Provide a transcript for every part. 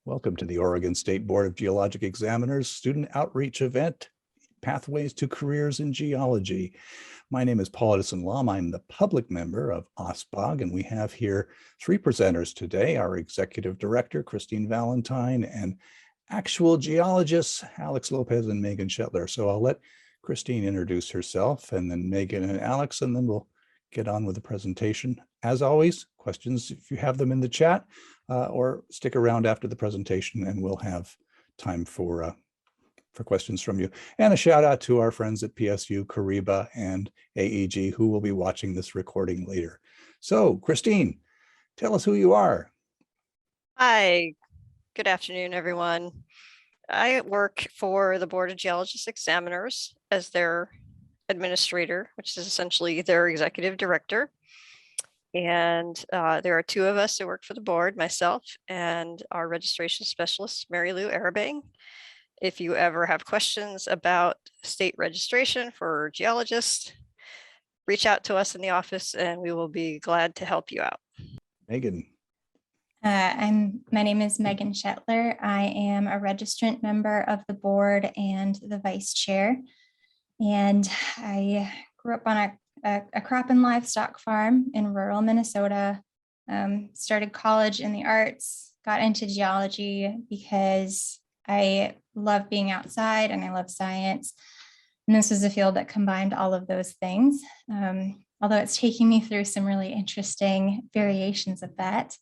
Welcome to the Oregon State Board of Geologic Examiners Student Outreach Event, Pathways to Careers in Geology. My name is Paul Edison-Lum. I'm the public member of OSBGE, and we have here three presenters today, our Executive Director, Christine Valentine, and actual geologists, Alex Lopez and Megan Shetler. So I'll let Christine introduce herself, and then Megan and Alex, and then we'll get on with the presentation. As always, questions, if you have them in the chat, or stick around after the presentation and we'll have time for questions from you. And a shout out to our friends at PSU, Kariba, and AEG, who will be watching this recording later. So Christine, tell us who you are. Hi, good afternoon, everyone. I work for the Board of Geologist Examiners as their administrator, which is essentially their executive director. And there are two of us who work for the board, myself and our registration specialist, Mary Lou Arabang. If you ever have questions about state registration for geologists, reach out to us in the office and we will be glad to help you out. Megan. My name is Megan Shetler. I am a registrant member of the board and the vice chair. And I grew up on a crop and livestock farm in rural Minnesota, started college in the arts, got into geology because I love being outside and I love science. And this was a field that combined all of those things, although it's taking me through some really interesting variations of that.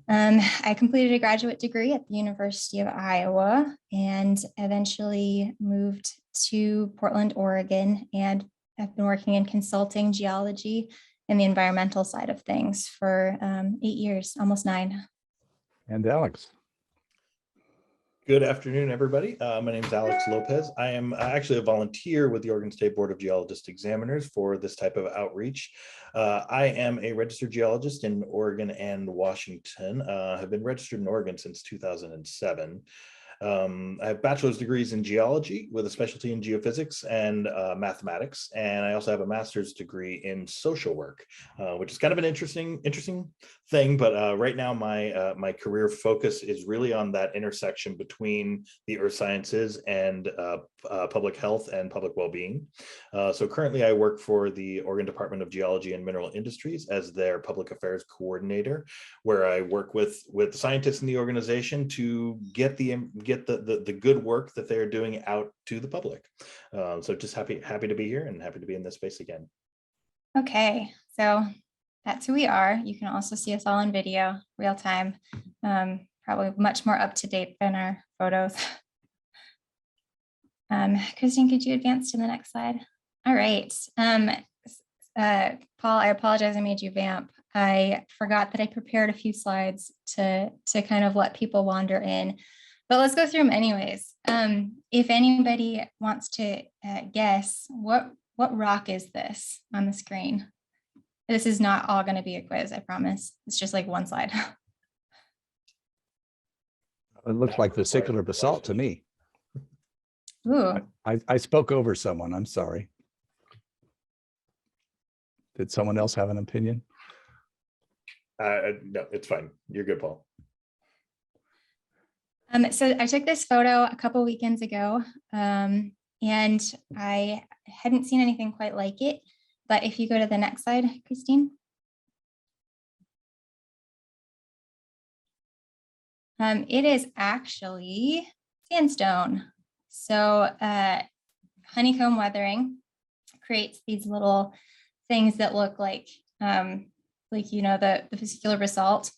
I completed a graduate degree at the University of Iowa and eventually moved to Portland, Oregon, and I've been working in consulting geology and the environmental side of things for 8 years, almost 9. And Alex. Good afternoon, everybody. My name is Alex Lopez. I am actually a volunteer with the Oregon State Board of Geologist Examiners for this type of outreach. I am a registered geologist in Oregon and Washington. Have been registered in Oregon since 2007. I have bachelor's degrees in geology with a specialty in geophysics and mathematics. And I also have a master's degree in social work, which is kind of an interesting thing. But right now, my career focus is really on that intersection between the earth sciences and public health and public well-being. So currently, I work for the Oregon Department of Geology and Mineral Industries as their public affairs coordinator, where I work with scientists in the organization to get the good work that they're doing out to the public. So just happy to be here and happy to be in this space again. Okay, so that's who we are. You can also see us all in video, real time, probably much more up to date than our photos. Christine, could you advance to the next slide? All right. Paul, I apologize, I made you vamp. I forgot that I prepared a few slides to kind of let people wander in, but let's go through them anyways. If anybody wants to guess, what rock is this on the screen? This is not all going to be a quiz, I promise. It's just like one slide. It looks like vesicular basalt to me. Ooh. I spoke over someone, I'm sorry. Did someone else have an opinion? No, it's fine. You're good, Paul. So I took this photo a couple weekends ago, and I hadn't seen anything quite like it. But if you go to the next slide, Christine. It is actually sandstone. So honeycomb weathering creates these little things that look like you know, the vesicular basalt.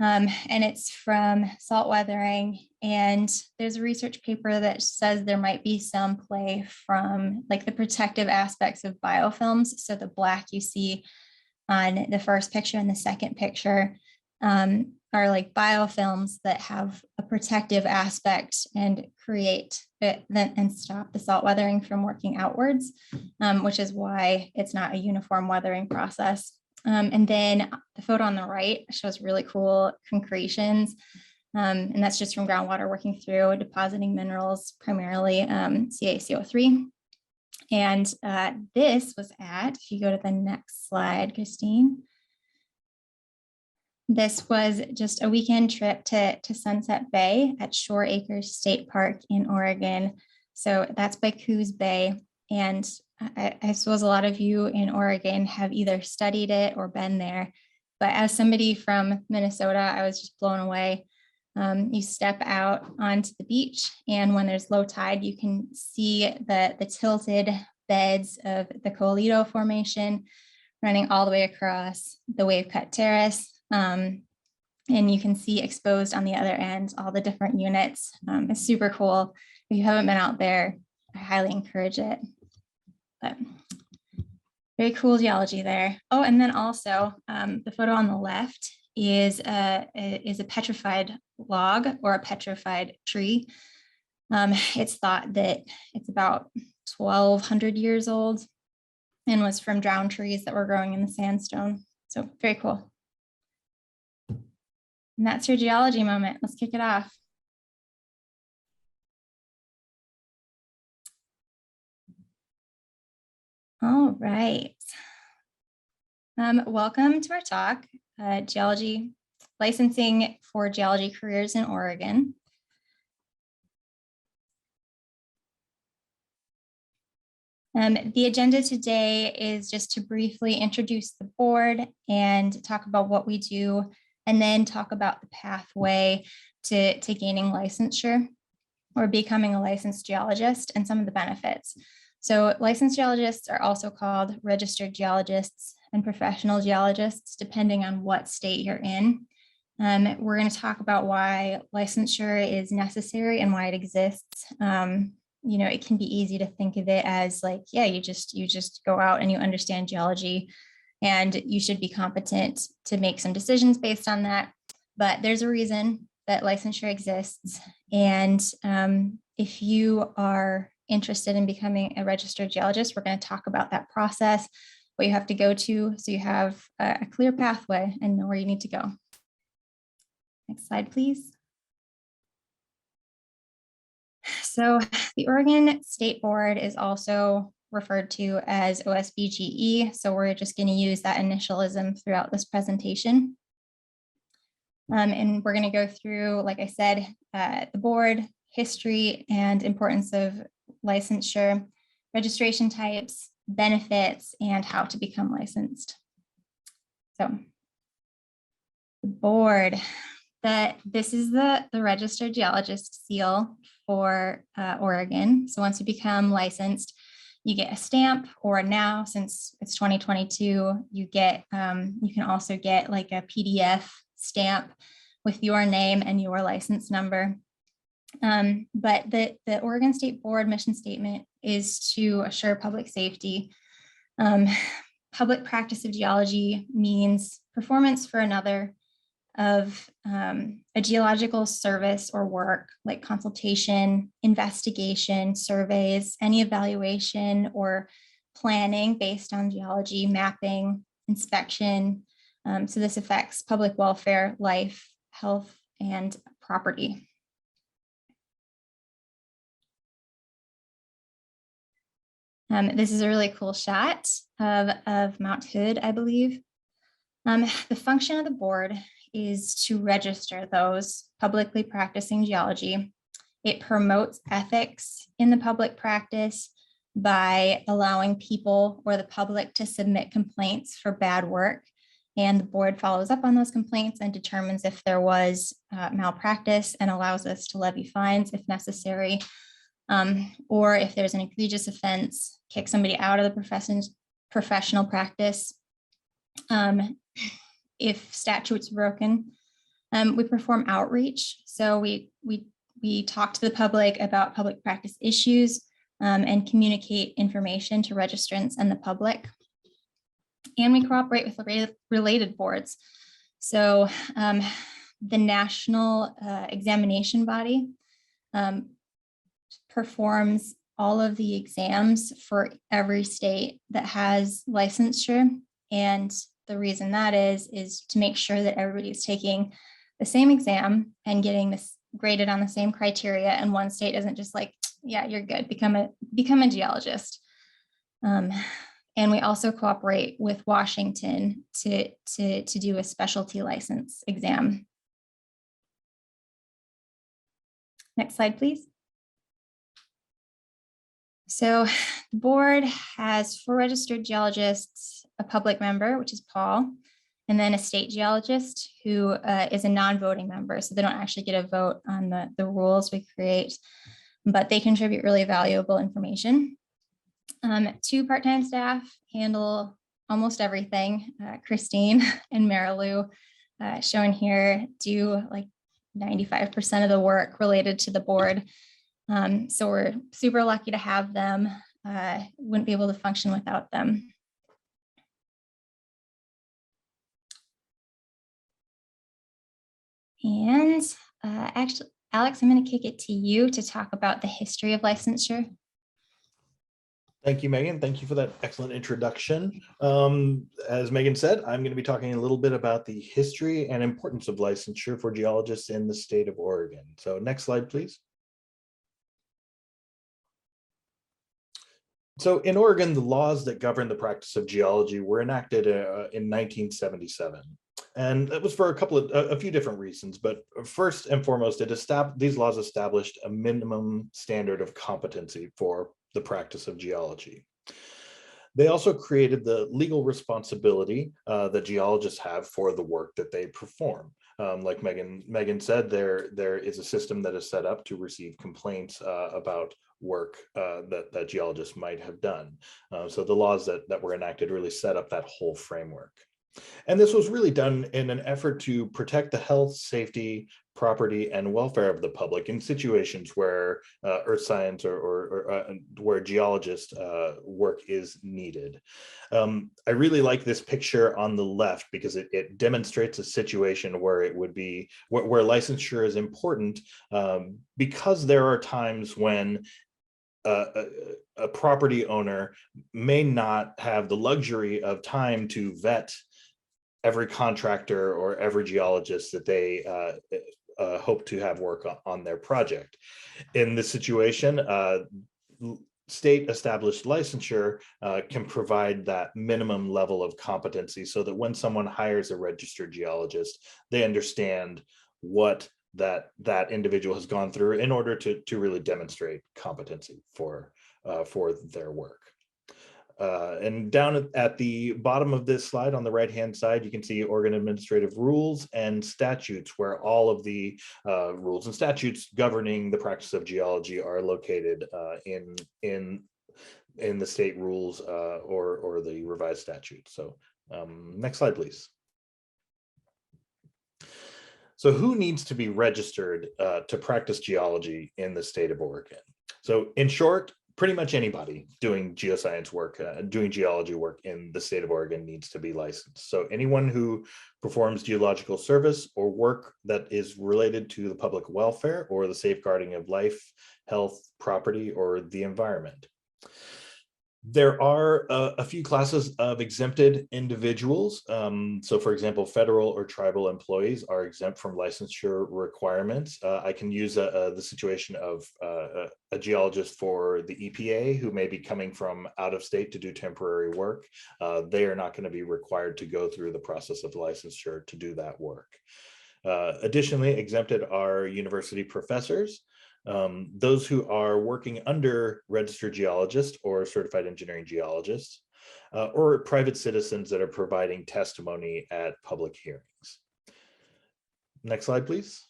And it's from salt weathering. And there's a research paper that says there might be some play from like the protective aspects of biofilms. So the black you see on the first picture and the second picture are like biofilms that have a protective aspect and create it and stop the salt weathering from working outwards, which is why it's not a uniform weathering process. And then the photo on the right shows really cool concretions. And that's just from groundwater working through depositing minerals, primarily CaCO3. And this was at, if you go to the next slide, Christine. This was just a weekend trip to Sunset Bay at Shore Acres State Park in Oregon. So that's by Coos Bay. And I suppose a lot of you in Oregon have either studied it or been there. But as somebody from Minnesota, I was just blown away. You step out onto the beach, and when there's low tide, you can see the tilted beds of the Colito Formation running all the way across the wave-cut terrace. And you can see exposed on the other end all the different units. It's super cool. If you haven't been out there, I highly encourage it. But very cool geology there. Oh, and then also the photo on the left is a petrified log or a petrified tree. It's thought that it's about 1,200 years old and was from drowned trees that were growing in the sandstone. So very cool. And that's your geology moment. Let's kick it off. All right. Welcome to our talk, Geology, Licensing for Geology Careers in Oregon. The agenda today is just to briefly introduce the board and talk about what we do, and then talk about the pathway to gaining licensure or becoming a licensed geologist and some of the benefits. So licensed geologists are also called registered geologists and professional geologists, depending on what state you're in. We're going to talk about why licensure is necessary and why it exists. You know, it can be easy to think of it as like, yeah, you just go out and you understand geology and you should be competent to make some decisions based on that. But there's a reason that licensure exists. And if you are interested in becoming a registered geologist, we're going to talk about that process, what you have to go to, so you have a clear pathway and know where you need to go. Next slide, please. So the Oregon State Board is also referred to as OSBGE. So we're just going to use that initialism throughout this presentation. And we're going to go through, like I said, the board, history and importance of licensure, registration types, benefits, and how to become licensed. So the board, this is the registered geologist seal for Oregon. So once you become licensed, you get a stamp, or now since it's 2022, you get you can also get like a PDF stamp with your name and your license number. But the Oregon State Board mission statement is to assure public safety. Public practice of geology means performance for another of a geological service or work like consultation, investigation, surveys, any evaluation or planning based on geology, mapping, inspection. So this affects public welfare, life, health, and property. This is a really cool shot of Mount Hood, I believe. The function of the board is to register those publicly practicing geology. It promotes ethics in the public practice by allowing people or the public to submit complaints for bad work. And the board follows up on those complaints and determines if there was malpractice and allows us to levy fines if necessary. Or if there's an egregious offense, kick somebody out of the professional practice. If statutes broken, we perform outreach. So we talk to the public about public practice issues and communicate information to registrants and the public. And we cooperate with related boards. So the national examination body performs all of the exams for every state that has licensure. And the reason that is to make sure that everybody's taking the same exam and getting this graded on the same criteria. And one state isn't just like, yeah, you're good, become a geologist. And we also cooperate with Washington to do a specialty license exam. Next slide, please. So the board has 4 registered geologists, a public member, which is Paul, and then a state geologist who is a non-voting member. So they don't actually get a vote on the rules we create, but they contribute really valuable information. 2 part-time staff handle almost everything. Christine and Marilou, shown here, do like 95% of the work related to the board. So we're super lucky to have them. Wouldn't be able to function without them. And actually, Alex, I'm going to kick it to you to talk about the history of licensure. Thank you, Megan. Thank you for that excellent introduction. As Megan said, I'm going to be talking a little bit about the history and importance of licensure for geologists in the state of Oregon. So next slide, please. So in Oregon, the laws that govern the practice of geology were enacted in 1977. And that was for a few different reasons, but first and foremost, these laws established a minimum standard of competency for the practice of geology. They also created the legal responsibility that geologists have for the work that they perform. Like Megan said, there is a system that is set up to receive complaints about work that geologists might have done. So the laws that were enacted really set up that whole framework. And this was really done in an effort to protect the health, safety, property, and welfare of the public in situations where earth science or where geologist work is needed. I really like this picture on the left because it demonstrates a situation where it would be where licensure is important because there are times when a property owner may not have the luxury of time to vet every contractor or every geologist that they hope to have work on their project. In this situation, state established licensure can provide that minimum level of competency so that when someone hires a registered geologist, they understand what that individual has gone through in order to really demonstrate competency for their work. And down at the bottom of this slide on the right-hand side, you can see Oregon administrative rules and statutes, where all of the rules and statutes governing the practice of geology are located in the state rules or the revised statutes. So next slide, please. So who needs to be registered to practice geology in the state of Oregon? So in short, pretty much anybody doing geoscience work, doing geology work in the state of Oregon needs to be licensed. So anyone who performs geological service or work that is related to the public welfare or the safeguarding of life, health, property, or the environment. There are a few classes of exempted individuals. So for example, federal or tribal employees are exempt from licensure requirements. I can use the situation of a geologist for the EPA who may be coming from out of state to do temporary work. They are not going to be required to go through the process of licensure to do that work. Additionally, exempted are university professors. Those who are working under registered geologist or certified engineering geologist, or private citizens that are providing testimony at public hearings. Next slide, please.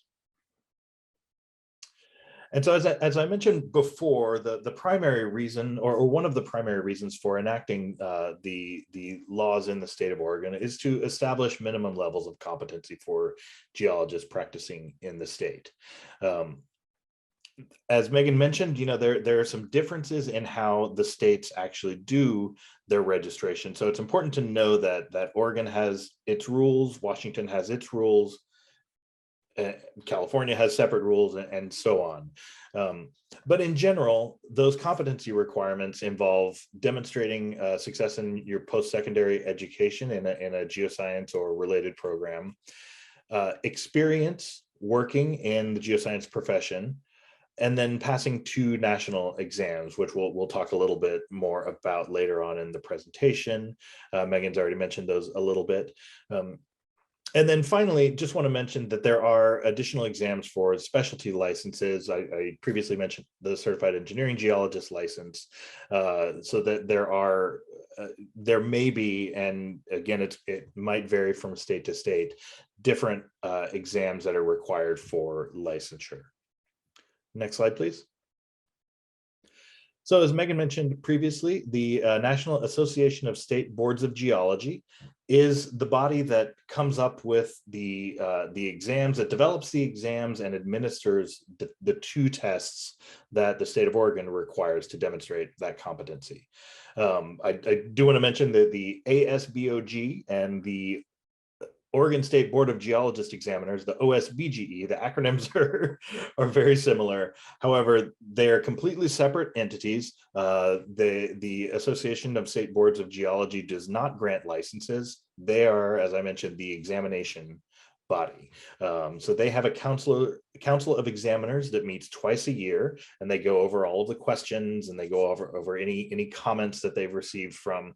And so as I mentioned before, the primary reason or one of the primary reasons for enacting the laws in the state of Oregon is to establish minimum levels of competency for geologists practicing in the state. As Megan mentioned, there are some differences in how the states actually do their registration. So it's important to know that Oregon has its rules, Washington has its rules, California has separate rules, and so on. But in general, those competency requirements involve demonstrating success in your post-secondary education in a geoscience or related program, experience working in the geoscience profession, and then passing 2 national exams, which we'll talk a little bit more about later on in the presentation. Megan's already mentioned those a little bit. And then finally, just want to mention that there are additional exams for specialty licenses. I previously mentioned the Certified Engineering Geologist license, so that there may be, and again, it might vary from state to state, different exams that are required for licensure. Next slide, please. So as Megan mentioned previously, the National Association of State Boards of Geology is the body that comes up with the exams, that develops the exams and administers the 2 tests that the state of Oregon requires to demonstrate that competency. I do want to mention that the ASBOG and the Oregon State Board of Geologist Examiners, the OSBGE, the acronyms are very similar. However, they are completely separate entities. The Association of State Boards of Geology does not grant licenses. They are, as I mentioned, the examination body. So they have a council of examiners that meets twice a year, and they go over all of the questions, and they go over any comments that they've received from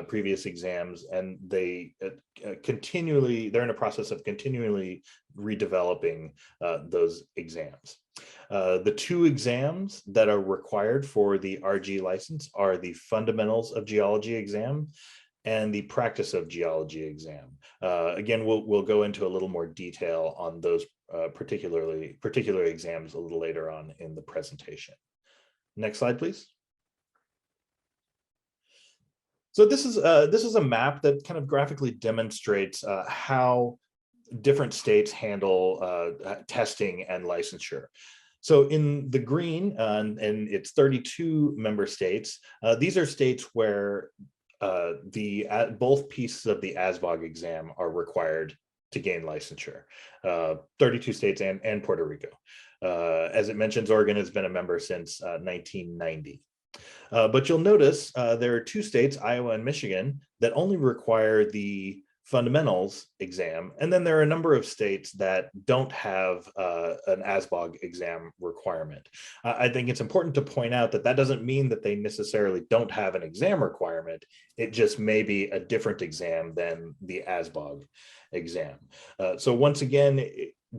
previous exams, and they they're in a process of continually redeveloping those exams. The 2 exams that are required for the RG license are the Fundamentals of Geology exam and the Practice of Geology exam. Again, we'll go into a little more detail on those particular exams a little later on in the presentation. Next slide, please. So this is a map that kind of graphically demonstrates how different states handle testing and licensure. So in the green, and it's 32 member states, these are states where both pieces of the ASBOG exam are required to gain licensure, 32 states and Puerto Rico. As it mentions, Oregon has been a member since 1990. But you'll notice there are 2 states, Iowa and Michigan, that only require the fundamentals exam. And then there are a number of states that don't have an ASBOG exam requirement. I think it's important to point out that that doesn't mean that they necessarily don't have an exam requirement. It just may be a different exam than the ASBOG exam. So once again,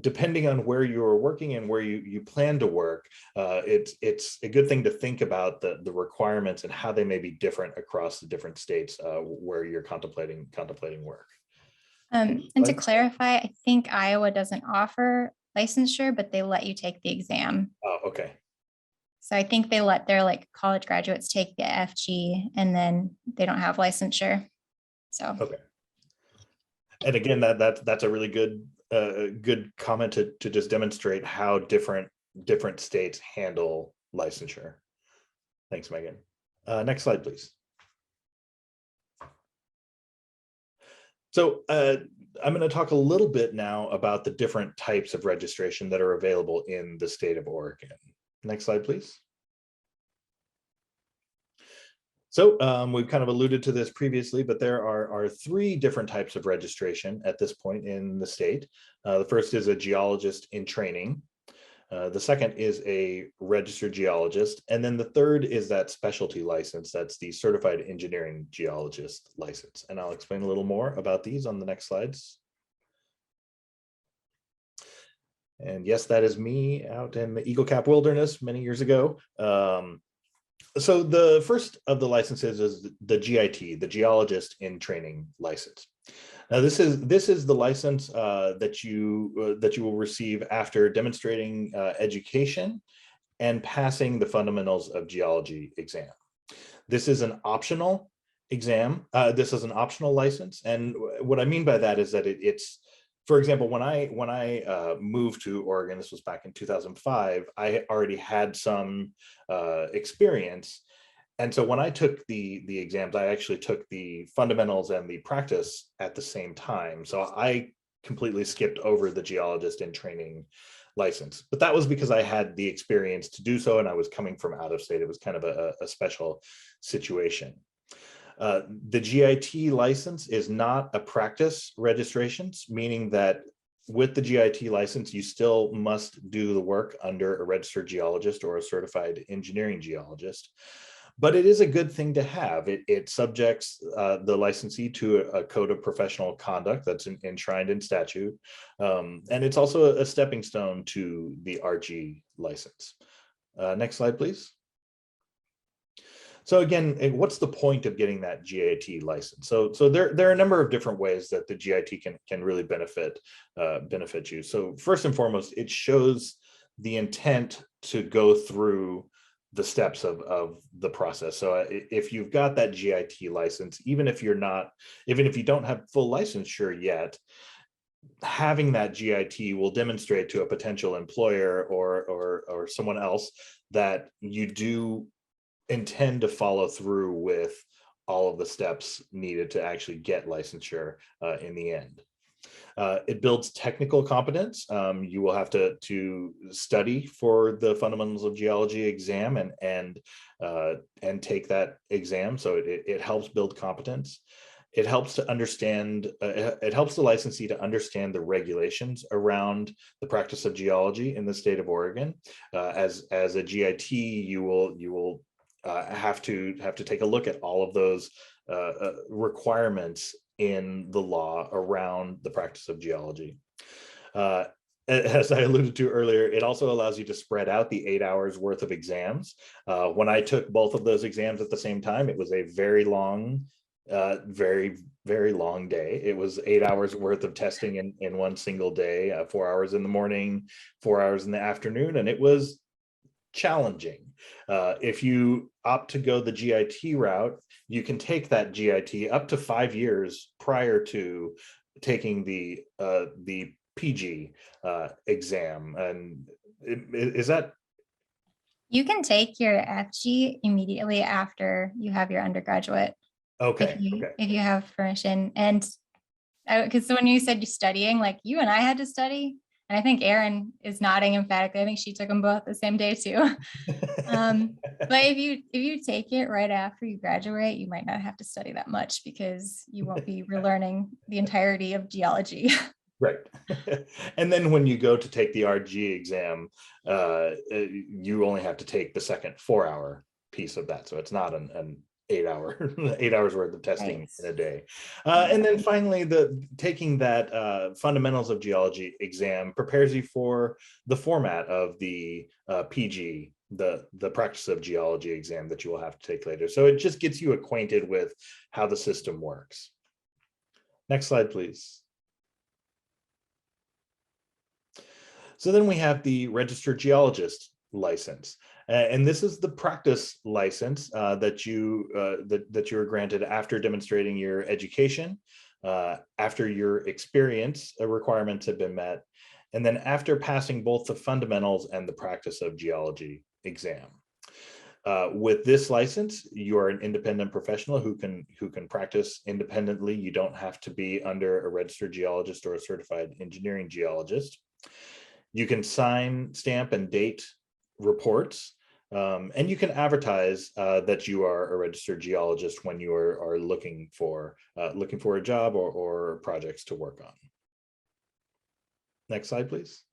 depending on where you're working and where you plan to work, it's a good thing to think about the requirements and how they may be different across the different states where you're contemplating work. And to clarify, I think Iowa doesn't offer licensure, but they let you take the exam. Oh, okay. So I think they let their college graduates take the FG, and then they don't have licensure. So okay. And again, that's a really good comment to just demonstrate how different states handle licensure. Thanks, Megan. Next slide, please. So I'm going to talk a little bit now about the different types of registration that are available in the state of Oregon. Next slide, please. So we've kind of alluded to this previously, but there are 3 different types of registration at this point in the state. The first is a geologist in training. The second is a registered geologist. And then the third is that specialty license. That's the Certified Engineering Geologist license. And I'll explain a little more about these on the next slides. And yes, that is me out in the Eagle Cap Wilderness many years ago. So the first of the licenses is the GIT, the Geologist in Training license. Now, this is the license that you will receive after demonstrating education and passing the Fundamentals of Geology exam. This is an optional exam. This is an optional license, and what I mean by that is that it's, for example, when I moved to Oregon, this was back in 2005. I already had some experience. And so when I took the exams, I actually took the fundamentals and the practice at the same time. So I completely skipped over the geologist in training license. But that was because I had the experience to do so, and I was coming from out of state. It was kind of a special situation. The GIT license is not a practice registration, meaning that with the GIT license, you still must do the work under a registered geologist or a certified engineering geologist. But it is a good thing to have. It subjects the licensee to a code of professional conduct that's enshrined in statute. And it's also a stepping stone to the RG license. Next slide, please. So again, what's the point of getting that GIT license? So there are a number of different ways that the GIT can really benefit you. So first and foremost, it shows the intent to go through the steps of the process. So if you've got that GIT license, even if you don't have full licensure yet, having that GIT will demonstrate to a potential employer or someone else that you do intend to follow through with all of the steps needed to actually get licensure in the end. It builds technical competence. You will have to study for the Fundamentals of Geology exam and take that exam. So it helps build competence. It helps to understand. It helps the licensee to understand the regulations around the practice of geology in the state of Oregon. As a GIT, you will have to take a look at all of those requirements in the law around the practice of geology. As I alluded to earlier, it also allows you to spread out the 8 hours worth of exams. When I took both of those exams at the same time, it was a very long, very long day. It was 8 hours worth of testing in one single day, 4 hours in the morning, 4 hours in the afternoon, and it was challenging. If you opt to go the GIT route, you can take that GIT up to 5 years prior to taking the PG exam. And is that? You can take your FG immediately after you have your undergraduate. Okay. If you have permission. And because when you said you're studying, like you and I had to study, and I think Erin is nodding emphatically. I think she took them both the same day too. But if you take it right after you graduate, you might not have to study that much because you won't be relearning the entirety of geology. Right. And then when you go to take the RG exam, you only have to take the second 4 hour piece of that. So it's not an 8 hours worth of testing in a day. And then finally, taking that Fundamentals of Geology exam prepares you for the format of the PG, the Practice of Geology exam that you will have to take later. So it just gets you acquainted with how the system works. Next slide, please. So then we have the Registered Geologist license. And this is the practice license that you are granted after demonstrating your education, after your experience requirements have been met, and then after passing both the fundamentals and the practice of geology exam. With this license, you are an independent professional who can practice independently. You don't have to be under a registered geologist or a certified engineering geologist. You can sign, stamp, and date reports. And you can advertise that you are a registered geologist when you are looking for a job or projects to work on. Next slide, please.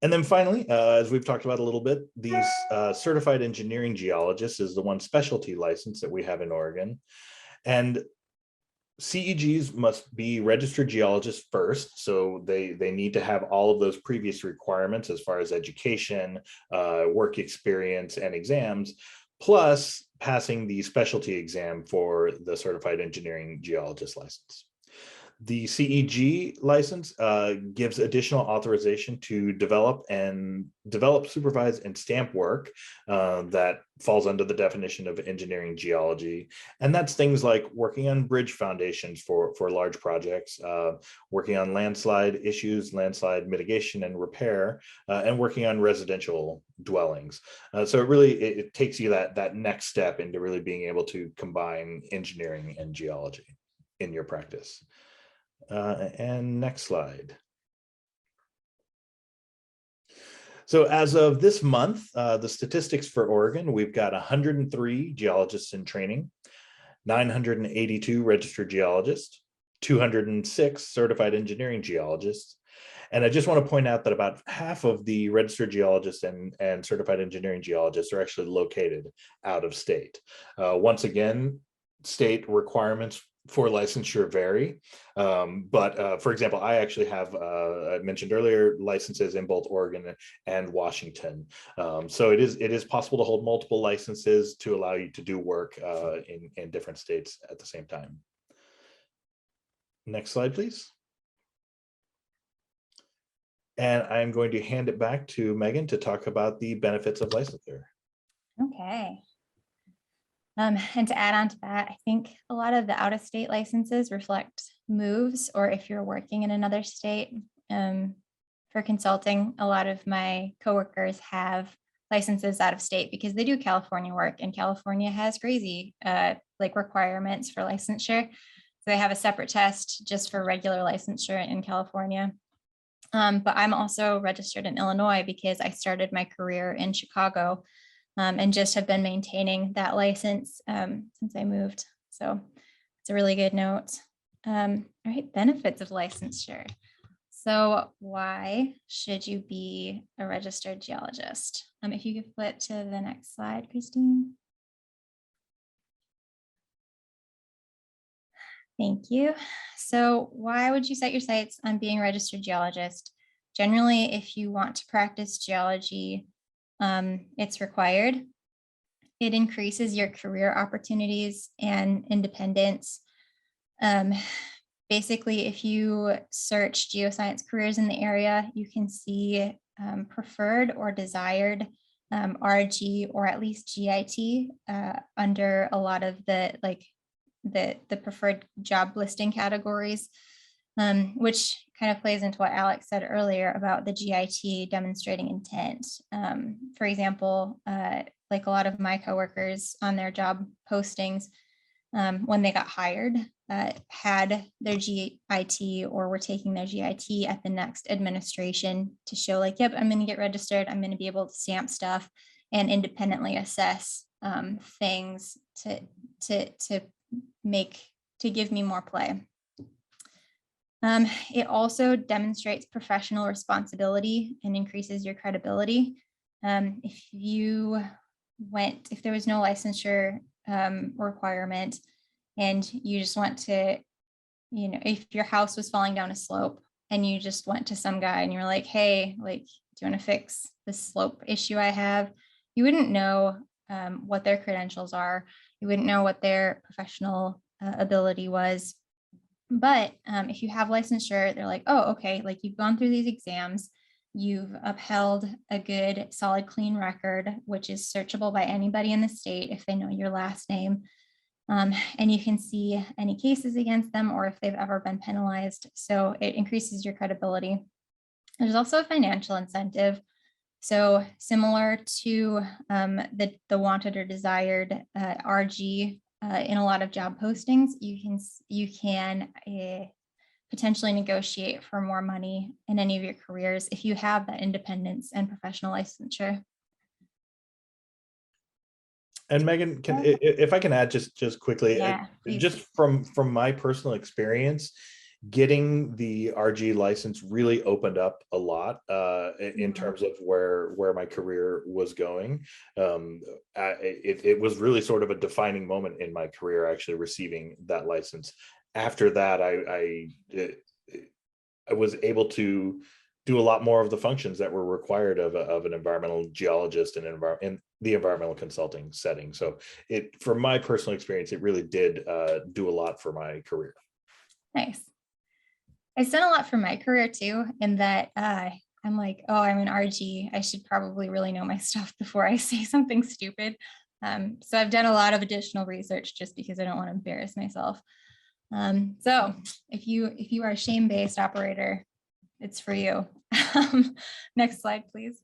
And then finally, as we've talked about a little bit, these certified engineering geologists is the one specialty license that we have in Oregon. And CEGs must be registered geologists first, so they need to have all of those previous requirements as far as education, work experience, and exams, plus passing the specialty exam for the certified engineering geologist license. The CEG license gives additional authorization to develop, supervise, and stamp work that falls under the definition of engineering geology. And that's things like working on bridge foundations for large projects, working on landslide issues, landslide mitigation and repair, and working on residential dwellings. So it takes you that next step into really being able to combine engineering and geology in your practice. And next slide. So as of this month, the statistics for Oregon, we've got 103 geologists in training, 982 registered geologists, 206 certified engineering geologists. And I just want to point out that about half of the registered geologists and certified engineering geologists are actually located out of state. Once again, state requirements for licensure vary. But for example, I actually have, I mentioned earlier, licenses in both Oregon and Washington. So it is possible to hold multiple licenses to allow you to do work in different states at the same time. Next slide, please. And I'm going to hand it back to Megan to talk about the benefits of licensure. Okay. And to add on to that, I think a lot of the out-of-state licenses reflect moves, or if you're working in another state. For consulting, a lot of my coworkers have licenses out of state because they do California work, and California has crazy like requirements for licensure. So they have a separate test just for regular licensure in California. But I'm also registered in Illinois because I started my career in Chicago and just have been maintaining that license since I moved. So it's a really good note. All right, benefits of licensure. So why should you be a registered geologist? If you could flip to the next slide, Christine. Thank you. So why would you set your sights on being a registered geologist? Generally, if you want to practice geology, it's required. It increases your career opportunities and independence. Basically, if you search geoscience careers in the area, you can see preferred or desired RG or at least GIT under a lot of the preferred job listing categories, which kind of plays into what Alex said earlier about the GIT demonstrating intent. For example, like a lot of my coworkers on their job postings, when they got hired, had their GIT or were taking their GIT at the next administration to show like, yep, I'm going to get registered. I'm going to be able to stamp stuff and independently assess things to give me more play. It also demonstrates professional responsibility and increases your credibility. If there was no licensure requirement and you just went to, if your house was falling down a slope and you just went to some guy and you're like, hey, like, do you want to fix this slope issue I have? You wouldn't know what their credentials are. You wouldn't know what their professional ability was. But if you have licensure, they're like, oh, okay, like you've gone through these exams, you've upheld a good, solid, clean record, which is searchable by anybody in the state if they know your last name. And you can see any cases against them or if they've ever been penalized. So it increases your credibility. There's also a financial incentive. So similar to the wanted or desired RG in a lot of job postings, you can potentially negotiate for more money in any of your careers if you have that independence and professional licensure. And Megan, if I can add just quickly, Yeah, just from my personal experience, getting the RG license really opened up a lot in terms of where my career was going. It was really sort of a defining moment in my career, actually receiving that license. After that, I was able to do a lot more of the functions that were required of an environmental geologist in the environmental consulting setting. So from my personal experience, it really did do a lot for my career. Nice. I've done a lot for my career too, in that I'm like, oh, I'm an RG. I should probably really know my stuff before I say something stupid. So I've done a lot of additional research just because I don't want to embarrass myself. So if you are a shame-based operator, it's for you. Next slide, please.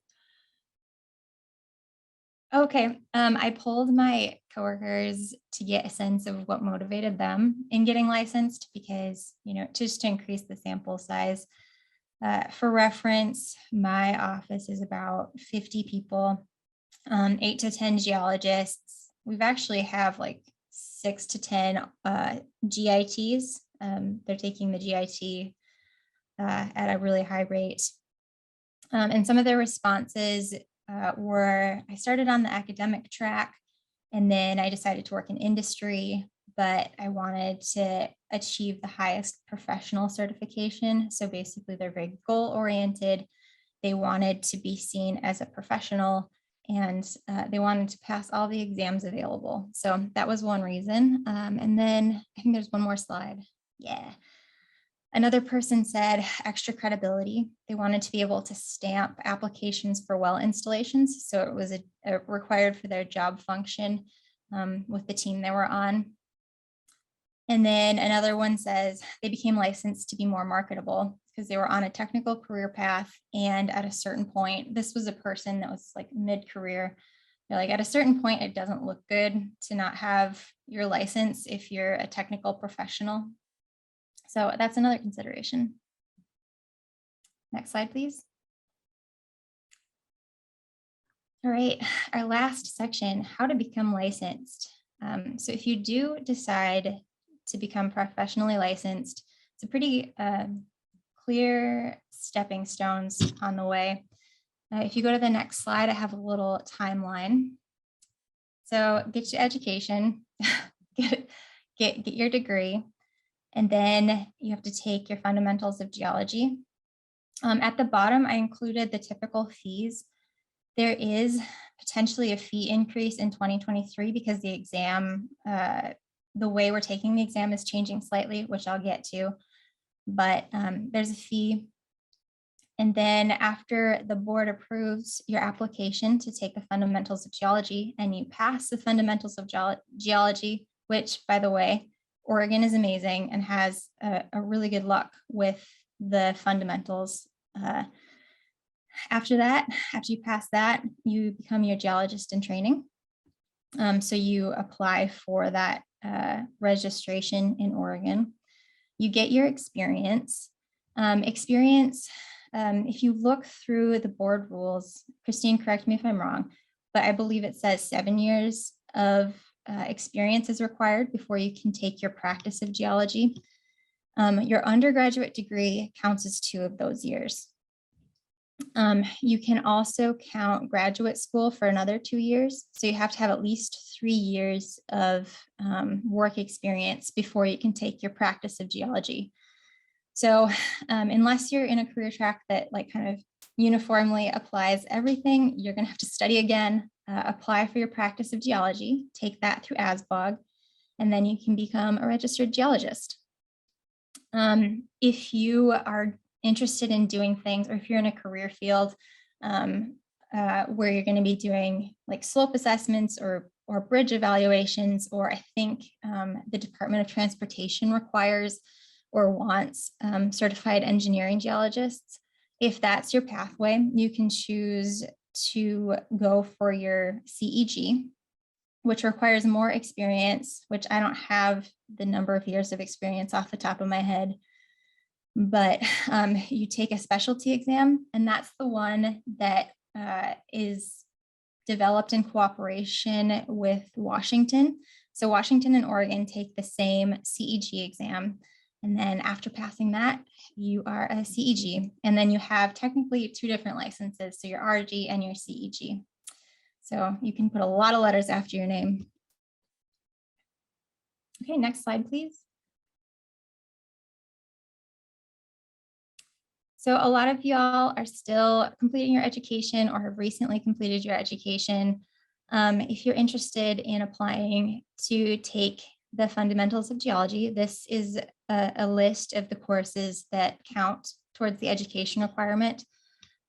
Okay, I polled my coworkers to get a sense of what motivated them in getting licensed because, just to increase the sample size. For reference, my office is about 50 people, 8 to 10 geologists. We've actually have like 6 to 10 GITs they're taking the GIT at a really high rate. And some of their responses were, I started on the academic track, and then I decided to work in industry, but I wanted to achieve the highest professional certification. So basically, they're very goal-oriented. They wanted to be seen as a professional, and they wanted to pass all the exams available. So that was one reason. And then I think there's one more slide. Yeah. Another person said extra credibility. They wanted to be able to stamp applications for well installations. So it was required for their job function with the team they were on. And then another one says they became licensed to be more marketable because they were on a technical career path. And at a certain point, this was a person that was like mid-career. They're like, at a certain point, it doesn't look good to not have your license if you're a technical professional. So that's another consideration. Next slide, please. All right, our last section, how to become licensed. So if you do decide to become professionally licensed, it's a pretty clear stepping stones on the way. If you go to the next slide, I have a little timeline. So get your education, get your degree. And then you have to take your fundamentals of geology. At the bottom, I included the typical fees. There is potentially a fee increase in 2023 because the exam, the way we're taking the exam is changing slightly, which I'll get to, but there's a fee. And then after the board approves your application to take the fundamentals of geology and you pass the fundamentals of geology, which by the way, Oregon is amazing and has a really good luck with the fundamentals. After that, after you pass that, you become your geologist in training. So you apply for that registration in Oregon. You get your experience. If you look through the board rules, Christine, correct me if I'm wrong, but I believe it says 7 years of experience is required before you can take your practice of geology. Your undergraduate degree counts as 2 of those years. You can also count graduate school for another 2 years. So you have to have at least 3 years of work experience before you can take your practice of geology. So unless you're in a career track that like kind of uniformly applies everything, you're going to have to study again, apply for your practice of geology, take that through OSBGE, and then you can become a registered geologist. If you are interested in doing things, or if you're in a career field where you're going to be doing like slope assessments or bridge evaluations, or I think the Department of Transportation requires or wants certified engineering geologists. If that's your pathway, you can choose to go for your CEG, which requires more experience, which I don't have the number of years of experience off the top of my head, but you take a specialty exam, and that's the one that is developed in cooperation with Washington. So Washington and Oregon take the same CEG exam. And then after passing that, you are a CEG. And then you have technically 2 different licenses. So your RG and your CEG. So you can put a lot of letters after your name. Okay, next slide, please. So a lot of y'all are still completing your education or have recently completed your education. If you're interested in applying to take the fundamentals of geology, this is a list of the courses that count towards the education requirement.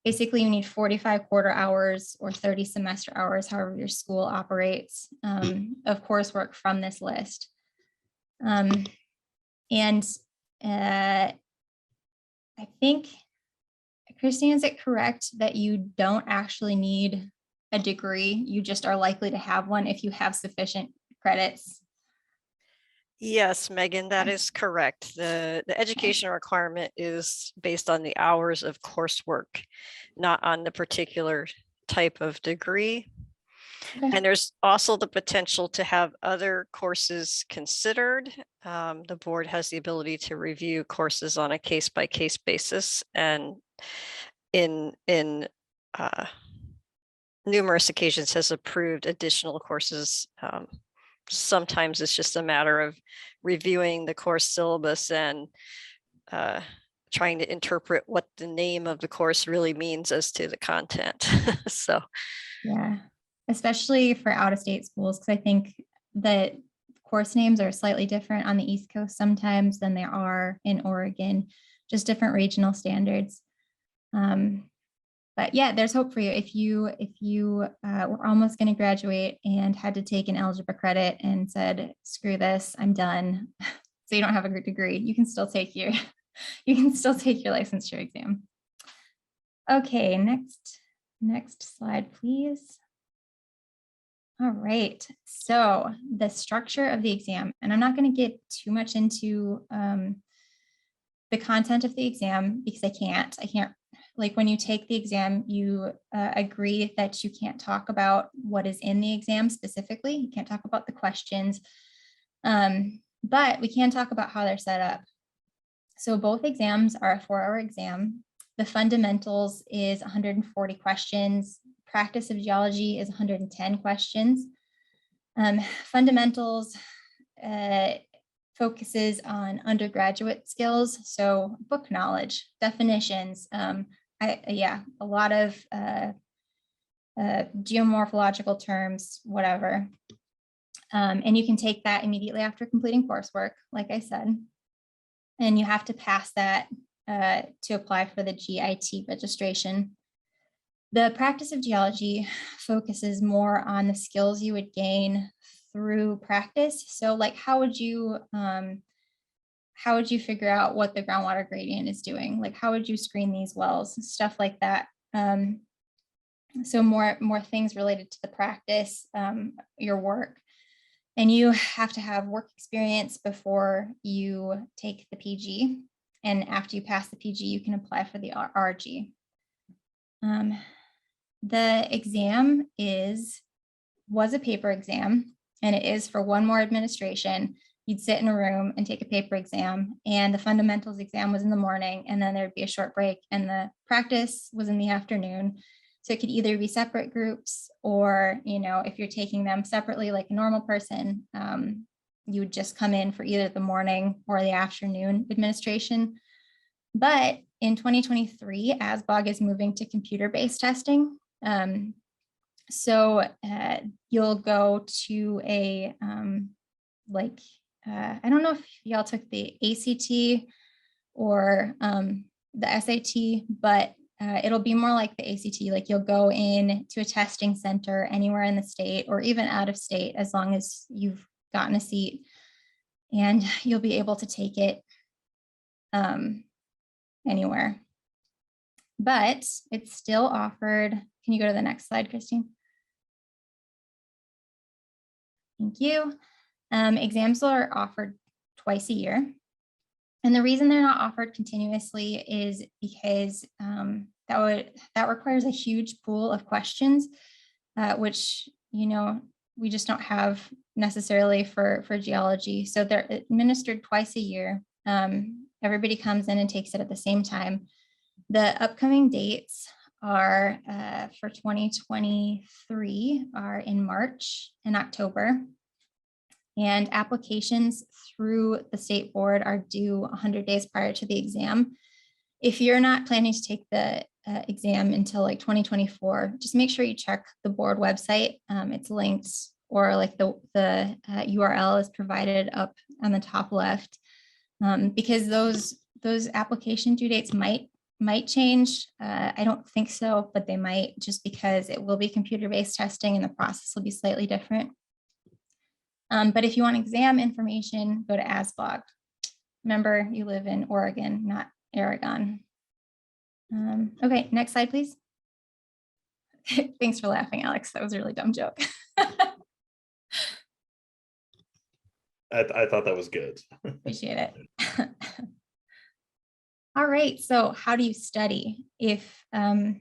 Basically, you need 45 quarter hours or 30 semester hours, however your school operates, of coursework from this list. I think, Christine, is it correct that you don't actually need a degree? You just are likely to have one if you have sufficient credits? Yes, Megan, that is correct. The education requirement is based on the hours of coursework, not on the particular type of degree. Okay. And there's also the potential to have other courses considered. The board has the ability to review courses on a case-by-case basis, and in numerous occasions has approved additional courses. Sometimes it's just a matter of reviewing the course syllabus and trying to interpret what the name of the course really means as to the content. So Yeah, especially for out-of-state schools, because I think that course names are slightly different on the East Coast sometimes than they are in Oregon, just different regional standards. But yeah, there's hope for you. If you were almost going to graduate and had to take an algebra credit and said, screw this, I'm done. So you don't have a good degree, you can still take your licensure exam. Okay, next slide, please. All right, so the structure of the exam, and I'm not going to get too much into the content of the exam because I can't, like when you take the exam, you agree that you can't talk about what is in the exam specifically. You can't talk about the questions, but we can talk about how they're set up. So both exams are a 4-hour exam. The fundamentals is 140 questions. Practice of Geology is 110 questions. Fundamentals focuses on undergraduate skills, so book knowledge, definitions, a lot of geomorphological terms, whatever. And you can take that immediately after completing coursework, like I said, and you have to pass that to apply for the GIT registration. The Practice of Geology focuses more on the skills you would gain through practice. So like, how would you figure out what the groundwater gradient is doing? Like, how would you screen these wells, stuff like that? So more things related to the practice, your work. And you have to have work experience before you take the PG. And after you pass the PG, you can apply for the RG. The exam was a paper exam, and it is for one more administration. You'd sit in a room and take a paper exam, and the fundamentals exam was in the morning, and then there'd be a short break, and the practice was in the afternoon. So it could either be separate groups, or, you know, if you're taking them separately like a normal person, you would just come in for either the morning or the afternoon administration. But in 2023, ASBOG is moving to computer-based testing. So you'll go to a, I don't know if y'all took the ACT or the SAT, but it'll be more like the ACT. Like, you'll go in to a testing center anywhere in the state or even out of state, as long as you've gotten a seat, and you'll be able to take it anywhere. But it's still offered. Can you go to the next slide, Christine? Thank you. Exams are offered twice a year. And the reason they're not offered continuously is because that requires a huge pool of questions, which, you know, we just don't have necessarily for geology. So they're administered twice a year. Everybody comes in and takes it at the same time. The upcoming dates are for 2023 are in March and October. And applications through the state board are due 100 days prior to the exam. If you're not planning to take the exam until like 2024, just make sure you check the board website. It's linked, or like the URL is provided up on the top left, because those application due dates might change. I don't think so, but they might, just because it will be computer-based testing and the process will be slightly different. But if you want exam information, go to ASBOG. Remember, you live in Oregon, not Aragon. Okay, next slide, please. Thanks for laughing, Alex. That was a really dumb joke. I thought that was good. Appreciate it. All right, so how do you study? If the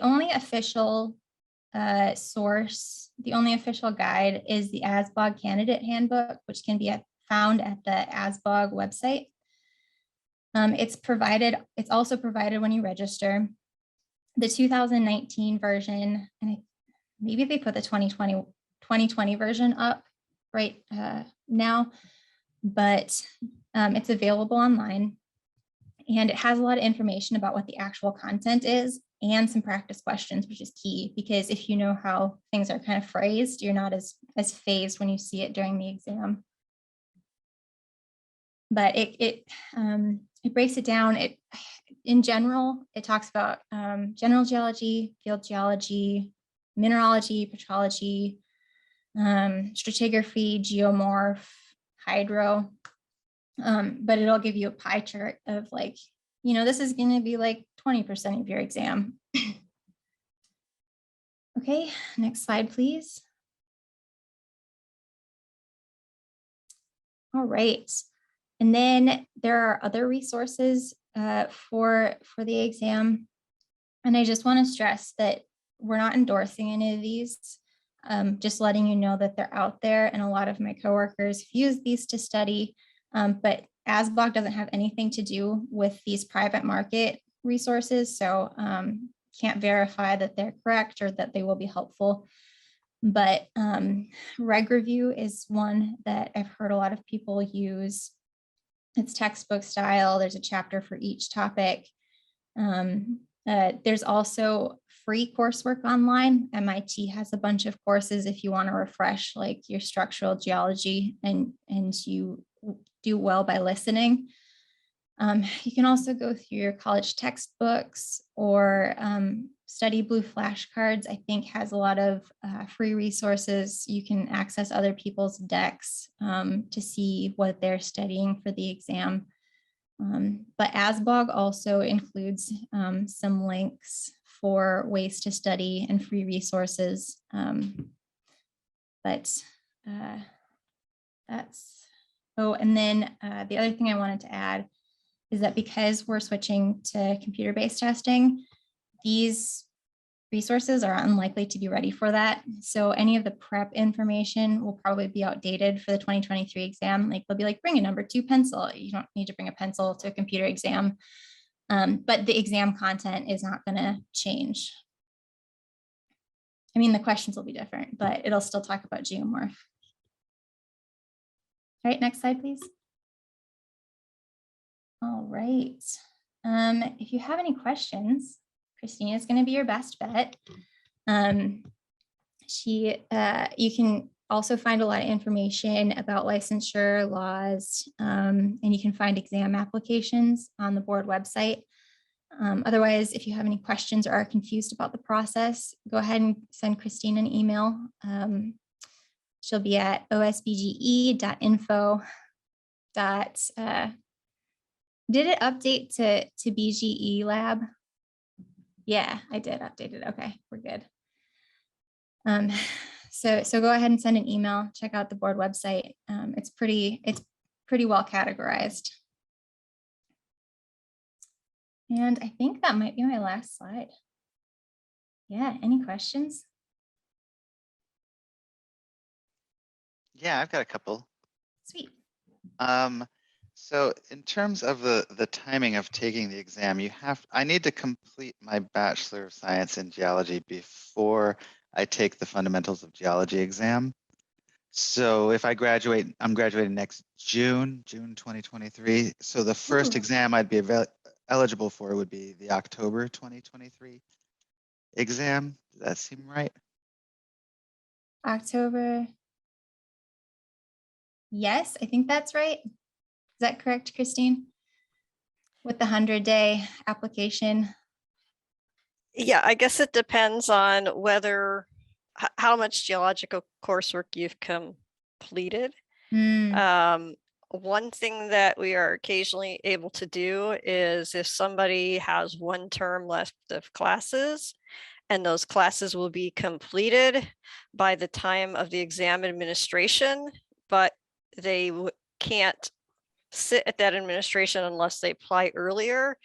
only official source, the only official guide is the ASBOG Candidate Handbook, which can be found at the ASBOG website. It's also provided when you register. The 2019 version, and maybe they put the 2020 version up right now, but it's available online. And it has a lot of information about what the actual content is and some practice questions, which is key, because if you know how things are kind of phrased, you're not as phased when you see it during the exam. But it breaks it down. In general, it talks about general geology, field geology, mineralogy, petrology, stratigraphy, geomorph, hydro. But it'll give you a pie chart of like, this is going to be like 20% of your exam. Okay, next slide, please. All right. And then there are other resources for the exam. And I just want to stress that we're not endorsing any of these, just letting you know that they're out there. And a lot of my coworkers have used these to study, but ASBOG doesn't have anything to do with these private market resources. So can't verify that they're correct or that they will be helpful. But Reg Review is one that I've heard a lot of people use. It's textbook style. There's a chapter for each topic. There's also free coursework online. MIT has a bunch of courses if you want to refresh like your structural geology and you do well by listening. You can also go through your college textbooks or Study Blue flashcards, I think, has a lot of free resources. You can access other people's decks to see what they're studying for the exam. But ASBOG also includes some links for ways to study and free resources. And then the other thing I wanted to add is that because we're switching to computer-based testing, these resources are unlikely to be ready for that. So any of the prep information will probably be outdated for the 2023 exam. Like they'll be like, bring a number 2 pencil. You don't need to bring a pencil to a computer exam. But the exam content is not going to change. I mean, the questions will be different, but it'll still talk about geomorph. All right, next slide, please. All right. If you have any questions, Christina is going to be your best bet. You can also find a lot of information about licensure laws, and you can find exam applications on the board website. Otherwise, if you have any questions or are confused about the process, go ahead and send Christine an email. She'll be at osbge.info. Did it update to BGE lab? Yeah, I did update it. Okay, we're good. So go ahead and send an email. Check out the board website. It's pretty well categorized. And I think that might be my last slide. Yeah, any questions? Yeah, I've got a couple. Sweet. So in terms of the timing of taking the exam, I need to complete my Bachelor of Science in Geology before I take the Fundamentals of Geology exam. So if I graduate, I'm graduating next June 2023. So the first exam I'd be eligible for would be the October 2023 exam. Does that seem right? October. Yes, I think that's right. Is that correct, Christine? With the 100-day application? Yeah, I guess it depends on how much geological coursework you've completed. One thing that we are occasionally able to do is if somebody has 1 term left of classes, and those classes will be completed by the time of the exam administration, but they can't sit at that administration unless they apply earlier.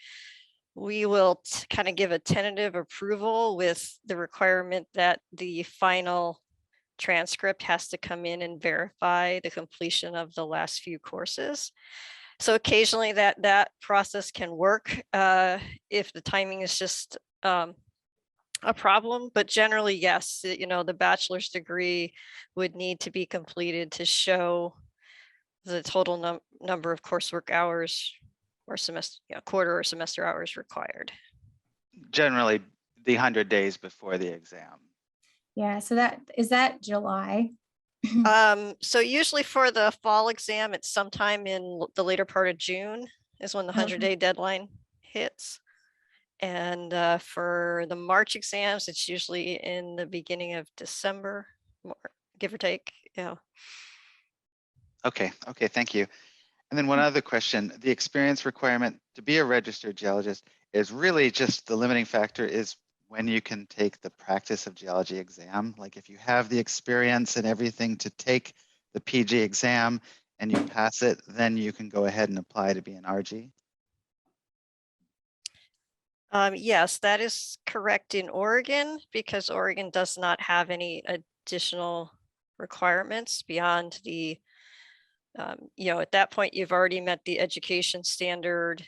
we will kind of give a tentative approval with the requirement that the final transcript has to come in and verify the completion of the last few courses. So occasionally that process can work if the timing is just a problem, but generally, yes, the bachelor's degree would need to be completed to show the total number of coursework hours or semester, quarter or semester hours required. Generally, the 100 days before the exam. Yeah, so is that July? So usually for the fall exam, it's sometime in the later part of June is when the 100-day deadline hits. And for the March exams, it's usually in the beginning of December, give or take. Yeah. Okay, thank you. And then one other question, the experience requirement to be a registered geologist is really just the limiting factor is when you can take the practice of geology exam. Like if you have the experience and everything to take the PG exam and you pass it, then you can go ahead and apply to be an RG. Yes, that is correct in Oregon because Oregon does not have any additional requirements beyond the, at that point, you've already met the education standard.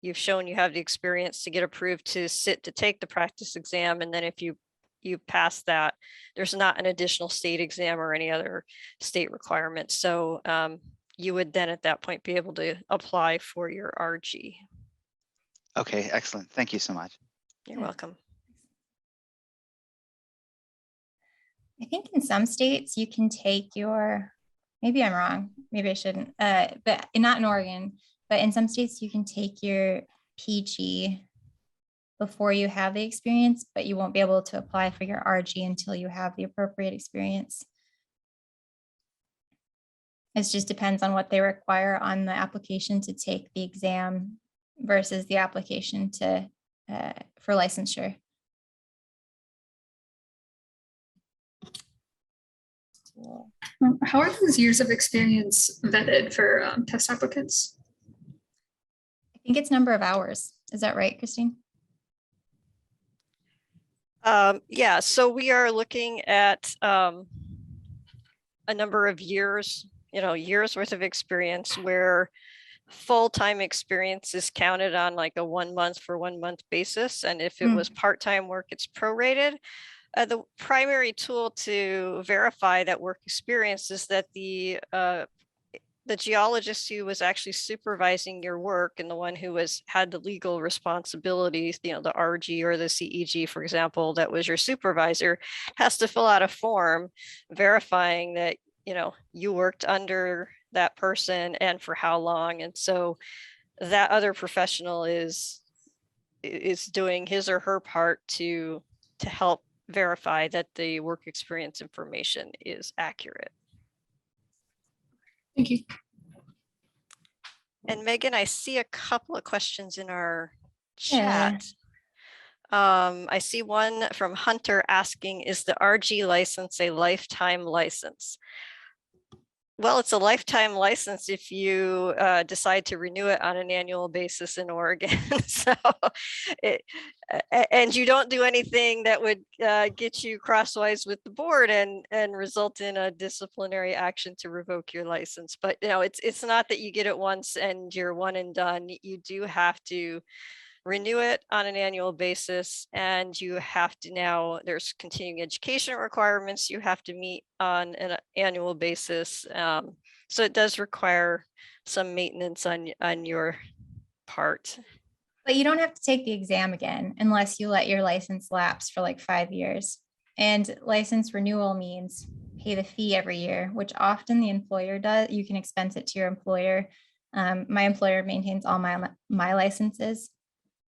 You've shown you have the experience to get approved to sit to take the practice exam. And then if you pass that, there's not an additional state exam or any other state requirements. So you would then at that point be able to apply for your RG. Okay, excellent. Thank you so much. You're welcome. I think in some states you can take maybe I'm wrong, maybe I shouldn't, but not in Oregon, but in some states you can take your PG before you have the experience, but you won't be able to apply for your RG until you have the appropriate experience. It just depends on what they require on the application to take the exam versus the application for licensure. How are those years of experience vetted for test applicants? I think it's number of hours. Is that right, Christine? Yeah, so we are looking at a number of years, years worth of experience where full-time experience is counted on like a 1 month for 1 month basis. And if it was part-time work, it's prorated. The primary tool to verify that work experience is that the geologist who was actually supervising your work and the one who had the legal responsibilities, the RG or the CEG, for example, that was your supervisor, has to fill out a form verifying that, you worked under that person and for how long. And so that other professional is doing his or her part to help verify that the work experience information is accurate. Thank you. And Megan, I see a couple of questions in our chat. I see one from Hunter asking, is the RG license a lifetime license? Well, it's a lifetime license if you decide to renew it on an annual basis in Oregon. And you don't do anything that would get you crosswise with the board and result in a disciplinary action to revoke your license. But it's not that you get it once and you're one and done. You do have to renew it on an annual basis, and you have to there's continuing education requirements you have to meet on an annual basis. So it does require some maintenance on your part. But you don't have to take the exam again unless you let your license lapse for like 5 years. And license renewal means pay the fee every year, which often the employer does. You can expense it to your employer. My employer maintains all my licenses.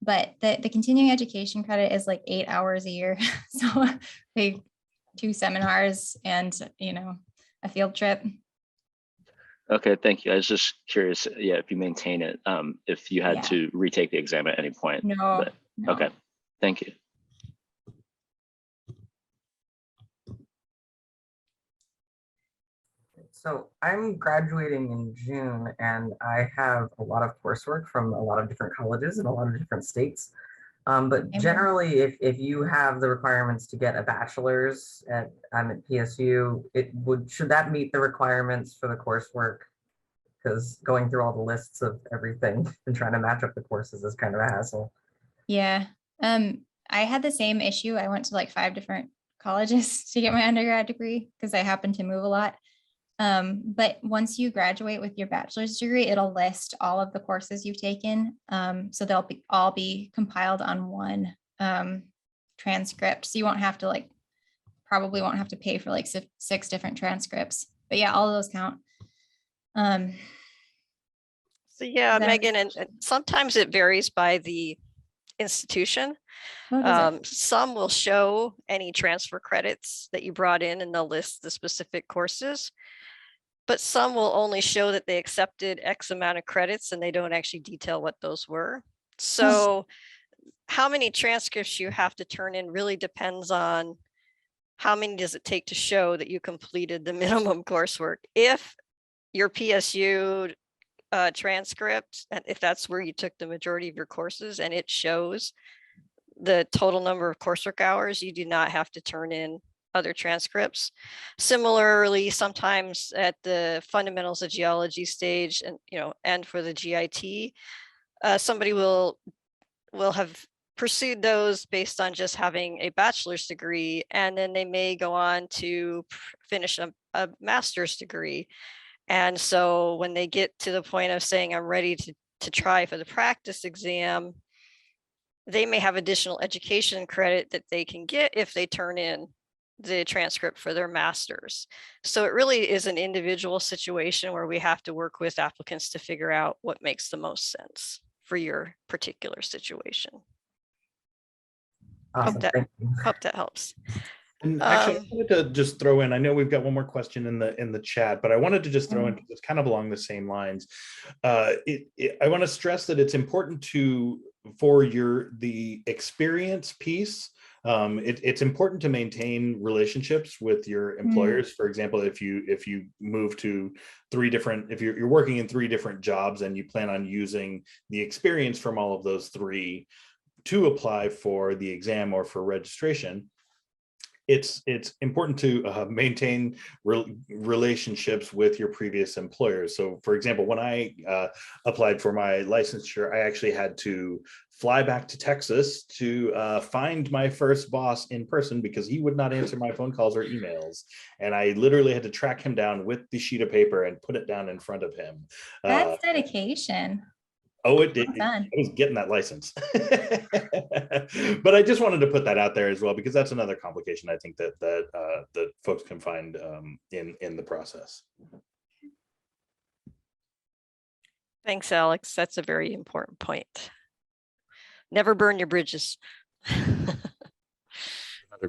But the continuing education credit is like 8 hours a year. So they 2 seminars and, a field trip. Okay, thank you. I was just curious, if you maintain it, if you had to retake the exam at any point. No. Okay, thank you. So I'm graduating in June, and I have a lot of coursework from a lot of different colleges in a lot of different states. But Amen. generally, if you have the requirements to get a bachelor's at PSU, should that meet the requirements for the coursework? Because going through all the lists of everything and trying to match up the courses is kind of a hassle. Yeah. I had the same issue. I went to like 5 different colleges to get my undergrad degree because I happened to move a lot. But once you graduate with your bachelor's degree, it'll list all of the courses you've taken. So they'll all be compiled on one transcript. So you won't have to probably won't have to pay for like 6 different transcripts. But yeah, all of those count. So yeah, that- Megan, and sometimes it varies by the institution. Oh, does it? Some will show any transfer credits that you brought in and they'll list the specific courses. But some will only show that they accepted X amount of credits and they don't actually detail what those were. So how many transcripts you have to turn in really depends on how many does it take to show that you completed the minimum coursework. If your PSU transcript, and if that's where you took the majority of your courses and it shows the total number of coursework hours, you do not have to turn in other transcripts. Similarly, sometimes at the fundamentals of geology stage and for the GIT, somebody will have pursued those based on just having a bachelor's degree, and then they may go on to finish a master's degree. And so when they get to the point of saying, I'm ready to try for the practice exam, they may have additional education credit that they can get if they turn in the transcript for their master's. So it really is an individual situation where we have to work with applicants to figure out what makes the most sense for your particular situation. Awesome. Thank you. Hope that helps. And actually, I wanted to just throw in, I know we've got one more question in the chat, but I wanted to just throw in, it's kind of along the same lines. I want to stress that it's important for the experience piece. It's important to maintain relationships with your employers. For example, if you move to if you're working in 3 different jobs and you plan on using the experience from all of those 3 to apply for the exam or for registration, it's important to maintain relationships with your previous employers. So for example, when I applied for my licensure, I actually had to fly back to Texas to find my first boss in person because he would not answer my phone calls or emails. And I literally had to track him down with the sheet of paper and put it down in front of him. That's dedication. Oh, it I was getting that license. But I just wanted to put that out there as well, because that's another complication I think that folks can find in the process. Thanks, Alex. That's a very important point. Never burn your bridges. Another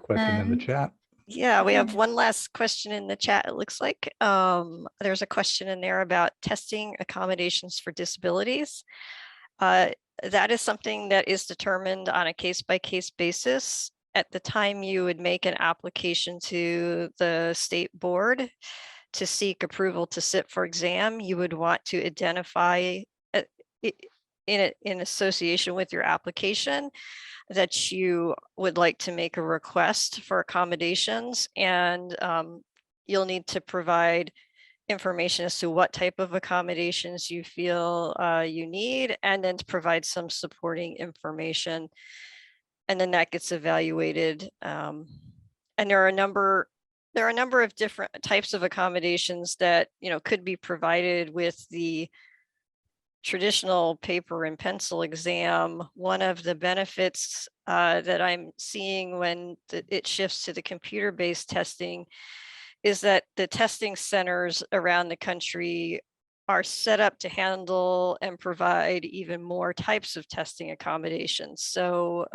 question in the chat. Yeah, we have one last question in the chat. It looks like there's a question in there about testing accommodations for disabilities. That is something that is determined on a case-by-case basis. At the time you would make an application to the state board to seek approval to sit for exam, you would want to identify in association with your application that you would like to make a request for accommodations, and you'll need to provide information as to what type of accommodations you feel you need, and then to provide some supporting information, and then that gets evaluated. And there are a number of different types of accommodations that could be provided with the traditional paper and pencil exam. One of the benefits that I'm seeing when it shifts to the computer-based testing is that the testing centers around the country are set up to handle and provide even more types of testing accommodations. So,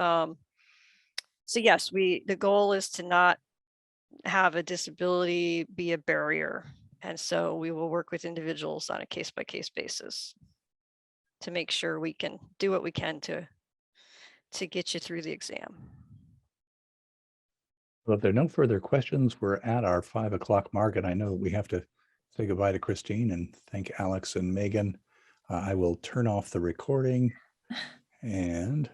so yes, the goal is to not have a disability be a barrier. And so we will work with individuals on a case-by-case basis to make sure we can do what we can to get you through the exam. Well, if there are no further questions, we're at our 5 o'clock mark, and I know we have to say goodbye to Christine and thank Alex and Megan. I will turn off the recording and